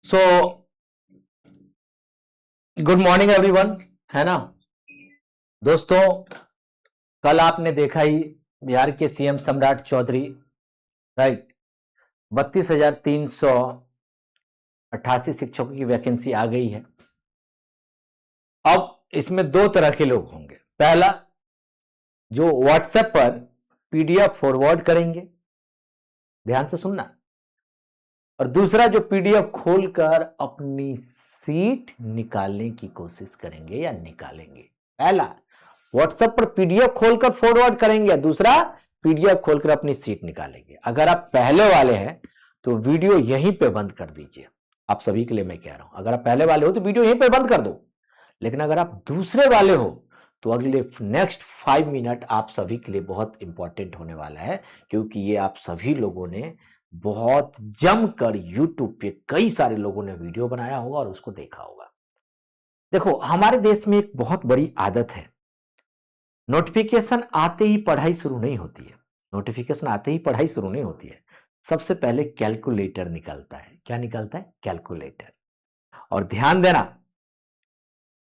So good morning everyone, है ना दोस्तों। कल आपने देखा ही बिहार के सीएम सम्राट चौधरी, राइट, 32,388 शिक्षकों की वैकेंसी आ गई है। अब इसमें दो तरह के लोग होंगे। पहला, जो व्हाट्सएप पर पीडीएफ फॉरवर्ड करेंगे, ध्यान से सुनना, और दूसरा जो पीडीएफ खोलकर अपनी सीट निकालने की कोशिश करेंगे या निकालेंगे। पहला, व्हाट्सएप पर पीडीएफ खोलकर फॉरवर्ड करेंगे, दूसरा पीडीएफ खोलकर अपनी सीट निकालेंगे। अगर आप पहले वाले हैं तो वीडियो यहीं पे बंद कर दीजिए। आप सभी के लिए मैं कह रहा हूं, अगर आप पहले वाले हो तो वीडियो यहीं पे बंद कर दो। लेकिन अगर आप दूसरे वाले हो तो अगले नेक्स्ट 5 मिनट आप सभी के लिए बहुत इंपॉर्टेंट होने वाला है, क्योंकि ये आप सभी लोगों ने बहुत जमकर यूट्यूब पे कई सारे लोगों ने वीडियो बनाया होगा और उसको देखा होगा। देखो, हमारे देश में एक बहुत बड़ी आदत है, नोटिफिकेशन आते ही पढ़ाई शुरू नहीं होती है। नोटिफिकेशन आते ही पढ़ाई शुरू नहीं होती है। सबसे पहले कैलकुलेटर निकलता है। क्या निकलता है? कैलकुलेटर। और ध्यान देना,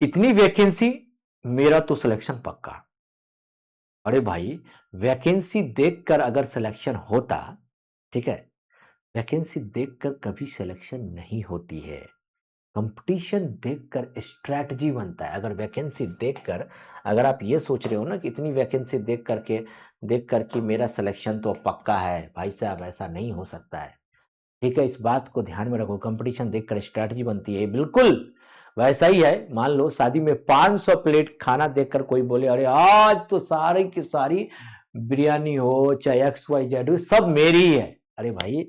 इतनी वैकेंसी, मेरा तो सिलेक्शन पक्का। अरे भाई, वैकेंसी देखकर अगर सिलेक्शन होता, ठीक है, वैकेंसी देखकर कभी सिलेक्शन नहीं होती है। कंपटीशन देखकर स्ट्रैटेजी बनता है। अगर वैकेंसी देखकर, अगर आप ये सोच रहे हो ना कि इतनी वैकेंसी देख करके मेरा सिलेक्शन तो पक्का है, भाई साहब ऐसा नहीं हो सकता है। ठीक है, इस बात को ध्यान में रखो, कंपटीशन देखकर स्ट्रैटेजी बनती है। बिल्कुल वैसा ही है। मान लो शादी में 500 प्लेट खाना देखकर कोई बोले अरे आज तो सारी की सारी बिरयानी हो चाहे XYZ हो सब मेरी ही है। अरे भाई,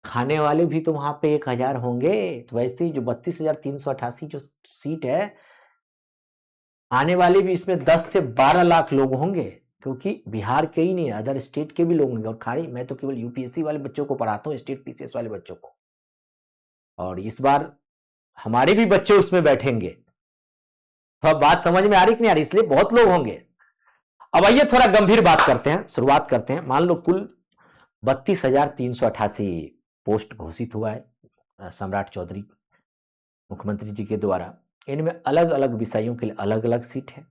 खाने वाले भी तो वहां पे 1,000 होंगे। तो वैसे ही जो 32,388 जो सीट है, आने वाले भी इसमें 10 से 12 लाख लोग होंगे, क्योंकि बिहार के ही नहीं, अदर स्टेट के भी लोग होंगे। और खाली मैं तो केवल यूपीएससी वाले बच्चों को पढ़ाता हूँ, स्टेट पीसीएस वाले बच्चों को, और इस बार हमारे भी बच्चे उसमें बैठेंगे। तो अब बात समझ में आ रही कि नहीं आ रही? इसलिए बहुत लोग होंगे। अब आइए थोड़ा गंभीर बात करते हैं, शुरुआत करते हैं। मान लो कुल 32,388 पोस्ट घोषित हुआ है सम्राट चौधरी मुख्यमंत्री जी के द्वारा। इनमें अलग अलग विषयों के लिए अलग अलग सीट है।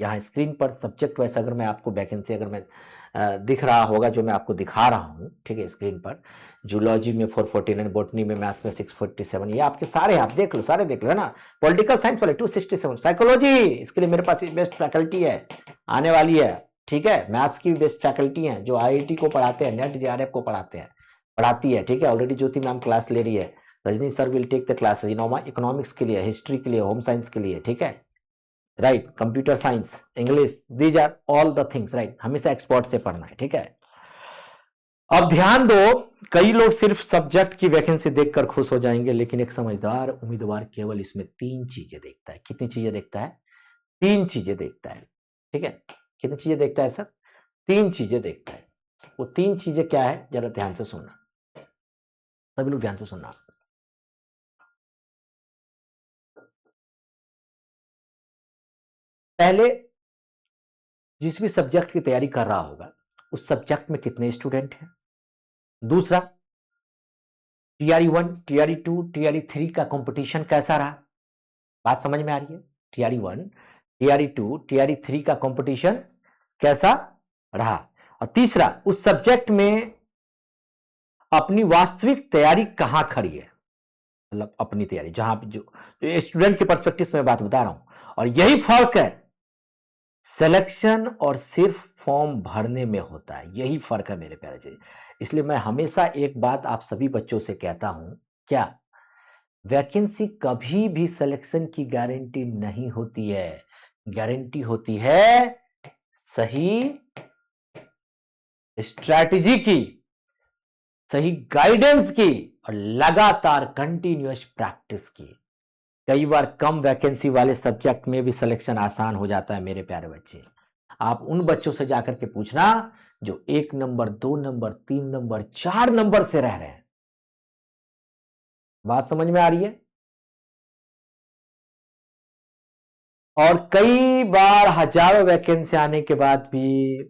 यहाँ स्क्रीन पर सब्जेक्ट वाइज अगर मैं आपको वैकेंसी, अगर मैं दिख रहा होगा जो मैं आपको दिखा रहा हूँ, ठीक है, स्क्रीन पर जूलॉजी में 449, बॉटनी में, मैथ्स में 647, ये आपके सारे, आप देख लो, सारे देख लो, है ना। पॉलिटिकल साइंस वाले 267, साइकोलॉजी, इसके लिए मेरे पास बेस्ट फैकल्टी है, आने वाली है। ठीक है, मैथ्स की बेस्ट फैकल्टी है जो आईआईटी को पढ़ाते हैं, नेट जेआरएफ को पढ़ाती है। ठीक है, ऑलरेडी ज्योति मैम क्लास ले रही है, Rajni sir will take the classes, economics के लिए, हिस्ट्री के लिए, होम साइंस के लिए। ठीक है, right, computer science, English, these are all the things, right, हमेशा एक्सपर्ट से पढ़ना है। ठीक है, अब ध्यान दो, कई लोग सिर्फ सब्जेक्ट की वैकेंसी देखकर खुश हो जाएंगे, लेकिन एक समझदार उम्मीदवार केवल इसमें 3 चीजें देखता है। कितनी चीजें देखता है? 3 चीजें देखता है। ठीक है, कितनी चीजें देखता है सर? 3 चीजें देखता है। वो 3 चीजें क्या है, जरा ध्यान से सुनना, सभी लोग ध्यान से सुनना। पहले, जिस भी सब्जेक्ट की तैयारी कर रहा होगा उस सब्जेक्ट में कितने स्टूडेंट हैं। दूसरा, टीआरई 1, टीआरई 2, टीआरई 3 का कंपटीशन कैसा रहा? बात समझ में आ रही है? टीआरई 1, टीआरई 2, टीआरई 3 का कंपटीशन कैसा रहा? और तीसरा, उस सब्जेक्ट में अपनी वास्तविक तैयारी कहां खड़ी है, मतलब अपनी तैयारी जहां जो स्टूडेंट के पर्सपेक्टिव में बात बता रहा हूं। और यही फर्क है सिलेक्शन और सिर्फ फॉर्म भरने में होता है, यही फर्क है मेरे प्यारे जी। इसलिए मैं हमेशा एक बात आप सभी बच्चों से कहता हूं, क्या? वैकेंसी कभी भी सिलेक्शन की गारंटी नहीं होती है। गारंटी होती है सही स्ट्रैटेजी की, सही गाइडेंस की, और लगातार कंटिन्यूअस प्रैक्टिस की। कई बार कम वैकेंसी वाले सब्जेक्ट में भी सिलेक्शन आसान हो जाता है मेरे प्यारे बच्चे। आप उन बच्चों से जाकर के पूछना जो 1 नंबर, 2 नंबर, 3 नंबर, 4 नंबर से रह रहे हैं। बात समझ में आ रही है? और कई बार हजारों वैकेंसी आने के बाद भी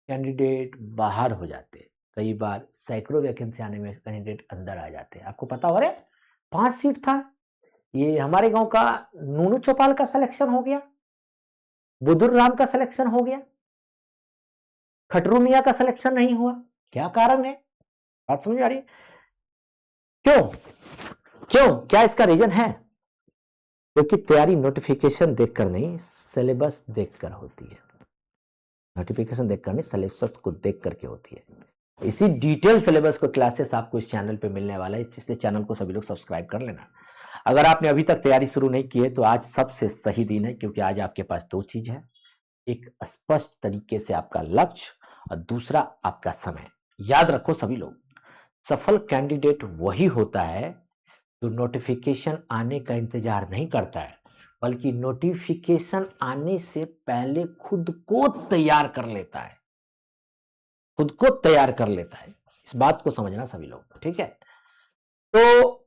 कैंडिडेट बाहर हो जाते हैं। कई बार सैकड़ों वैकेंसी आने में कैंडिडेट अंदर आ जाते हैं। आपको पता हो रहा है, 5 सीट था। ये हमारे गांव का नूनू चौपाल का सिलेक्शन हो गया, बुद्धुर राम का सिलेक्शन हो गया, खटरू मिया का सिलेक्शन नहीं हुआ। क्या कारण है? बात समझ आ रही है? क्यों क्यों क्या इसका रीजन है? क्योंकि तैयारी नोटिफिकेशन देखकर नहीं, सिलेबस देखकर होती है। नोटिफिकेशन देखकर नहीं, सिलेबस को देख करके होती है। इसी डिटेल सिलेबस को क्लासेस आपको इस चैनल पे मिलने वाला है, इसलिए चैनल को सभी लोग सब्सक्राइब कर लेना। अगर आपने अभी तक तैयारी शुरू नहीं की है तो आज सबसे सही दिन है, क्योंकि आज आपके पास 2 चीज है, एक स्पष्ट तरीके से आपका लक्ष्य और दूसरा आपका समय। याद रखो सभी लोग, सफल कैंडिडेट वही होता है जो नोटिफिकेशन आने का इंतजार नहीं करता है, बल्कि नोटिफिकेशन आने से पहले खुद को तैयार कर लेता है, खुद को तैयार कर लेता है। इस बात को समझना सभी लोग, ठीक है? तो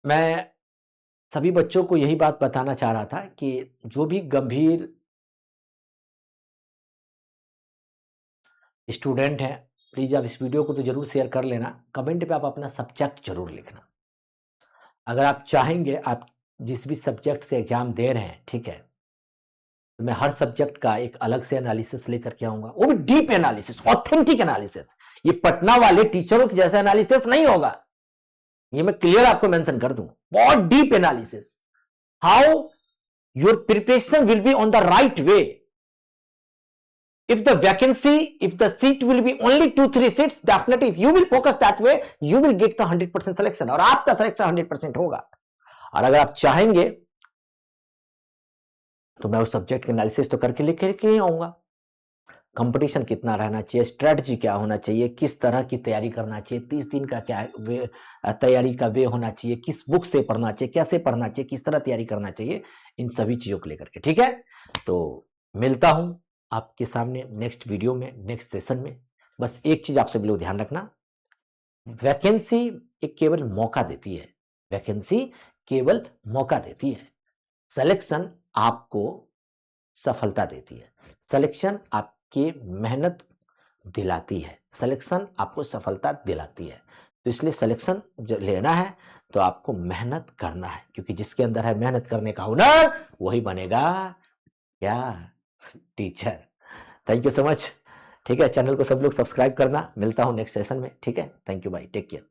मैं सभी बच्चों को यही बात बताना चाह रहा था कि जो भी गंभीर स्टूडेंट हैं, प्लीज आप इस वीडियो को तो जरूर शेयर कर लेना। कमेंट पे आप अपना सब्जेक्ट जरूर लिखना। अगर आप चाहेंगे, आप जिस भी सब्जेक्ट से एग्जाम दे रहे हैं, ठीक है, तो मैं हर सब्जेक्ट का एक अलग से एनालिसिस लेकर के आऊंगा, वो भी डीप एनालिसिस, ऑथेंटिक एनालिसिस। ये पटना वाले टीचरों के जैसा एनालिसिस नहीं होगा, ये मैं क्लियर आपको मेंशन कर दूं। बहुत deep analysis, how your preparation will be on the right way. If the vacancy, if the seat will be only 2-3 seats, definitely if you will focus that way, you will get the 100% selection, और आपका selection 100% होगा। और अगर आप चाहेंगे तो मैं उस सब्जेक्ट के एनालिसिस तो करके लेकर के ही आऊंगा। कंपटीशन कितना रहना चाहिए, स्ट्रेटजी क्या होना चाहिए, किस तरह की तैयारी करना चाहिए, 30 दिन का क्या वे तैयारी का वे होना चाहिए, किस बुक से पढ़ना चाहिए, कैसे पढ़ना चाहिए, किस तरह तैयारी करना चाहिए, इन सभी चीजों को लेकर के, ठीक है? तो मिलता हूं आपके सामने नेक्स्ट वीडियो में, नेक्स्ट सेशन में। बस एक चीज आप सभी लोग ध्यान रखना, वैकेंसी एक केवल मौका देती है, वैकेंसी केवल मौका देती है, सिलेक्शन आपको सफलता देती है, सिलेक्शन आपकी मेहनत दिलाती है, सिलेक्शन आपको सफलता दिलाती है। तो इसलिए सिलेक्शन जो लेना है तो आपको मेहनत करना है, क्योंकि जिसके अंदर है मेहनत करने का हुनर, वही बनेगा क्या? Teacher. Thank you so much, ठीक है? चैनल को सब लोग सब्सक्राइब करना। मिलता हूं नेक्स्ट सेशन में, ठीक है? Thank you, bye, take care.